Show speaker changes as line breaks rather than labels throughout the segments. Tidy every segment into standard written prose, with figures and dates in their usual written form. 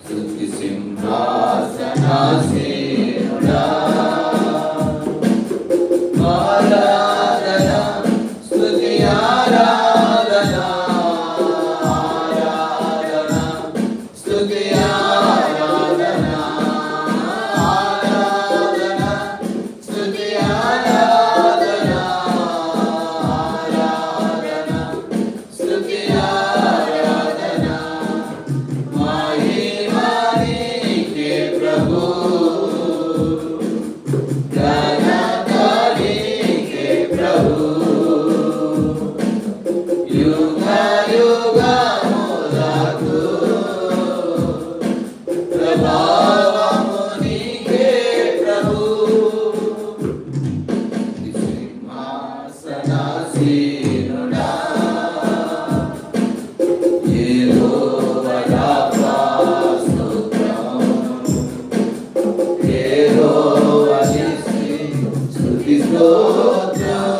స్తుతి సింహాసనాసీనుడా ఆరాధన స్తుతి ఆరాధన ఆరాధన స్తుతి ఆరాధన ఆరాధన స్తుతి ఆరాధన ఆరాధన స్తుతి ఆరాధన మహిమా నీకే ప్రభు ఘనత నీకే ప్రభు యుగ యుగములకు ప్రభావము నీకే ప్రభు సింహాసనాసీనుడా యెహోవా రాఫా స్తోత్రం యెహోవా నిస్సి స్తుతి స్తోత్రం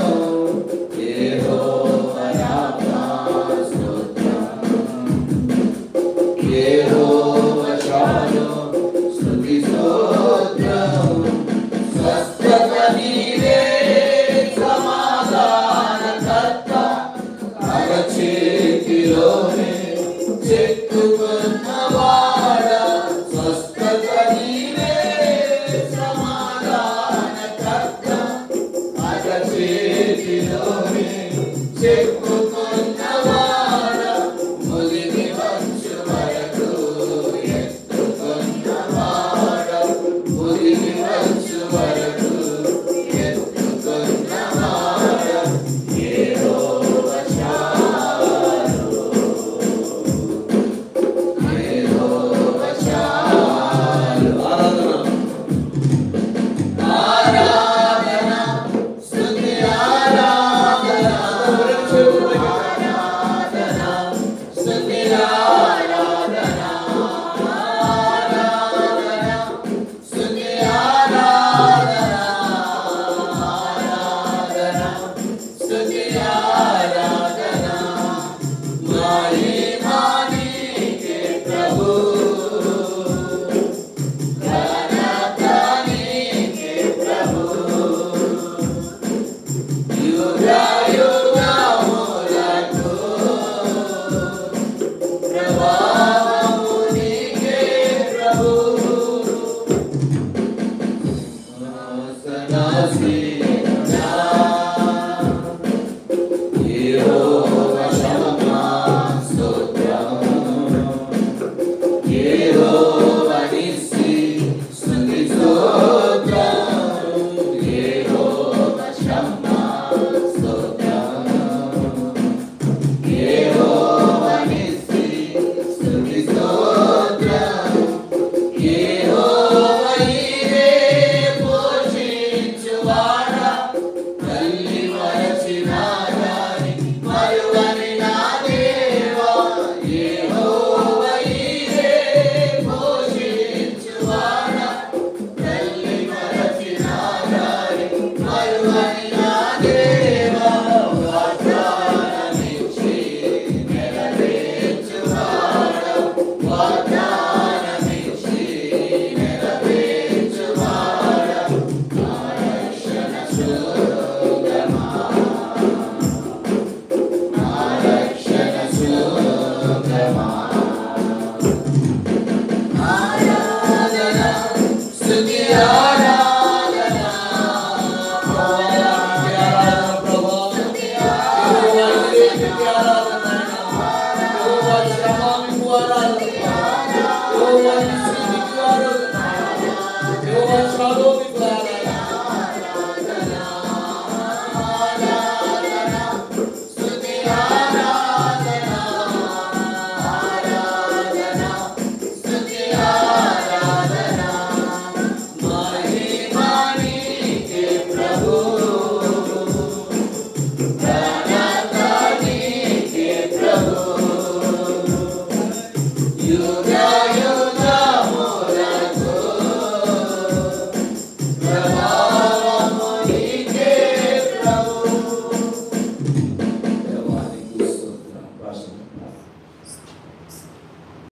యెహోవా రాఫా స్తోత్రం యెహోవా షాలోమ్ స్తుతి స్తోత్రం స్వస్థత నీవే సమాధానకర్త అరచేతిలోనే చెక్కుకున్నవాడ స్వస్థత నీవే సమాధానకర్త అరచేతిలోనే చెక్కుకున్నవాడ ముదిమి వంచు వరకు ఎత్తుకున్నవాడ ముదిమి వంచు వరకు ఎత్తుకున్నవాడ యెహోవా యెహోవా చాలు ఆరాధన స్తుతి ఆరాధన ఆరాధన స్తుతి ఆరాధన ఆరాధన స్తుతి ఆరాధన ఆరాధన స్తుతి ఆరాధన మహిమా నీకే ప్రభు ఘనత నీకే ప్రభు యుగ యుగములకు ప్రభావము నీకే ప్రభు సింహాసనాసీనుడా యెహోవా షమ్మా స్తోత్రం యెహోవా నిస్సి స్తుతి స్తోత్రం యెహోవా షమ్మా స్తోత్రం యెహోవా నిస్సి స్తుతి స్తోత్రం యెహోవా ఈరే పోషించువాడ తల్లి మరచిన దాని మరువని నా దేవా యెహోవా ఈరే పోషించువాడ తల్లి మరచిన దాని మరువని నా దేవా వాగ్దానమిచ్చి నెరవేర్చువాడ వాగ్దానమిచ్చి నెరవేర్చువాడ నా రక్షణ శోధమా నా రక్షణ శోధమా ఆరాధన స్తుతి ఆరాధన ప్రభు స్తుతి ఆరాధన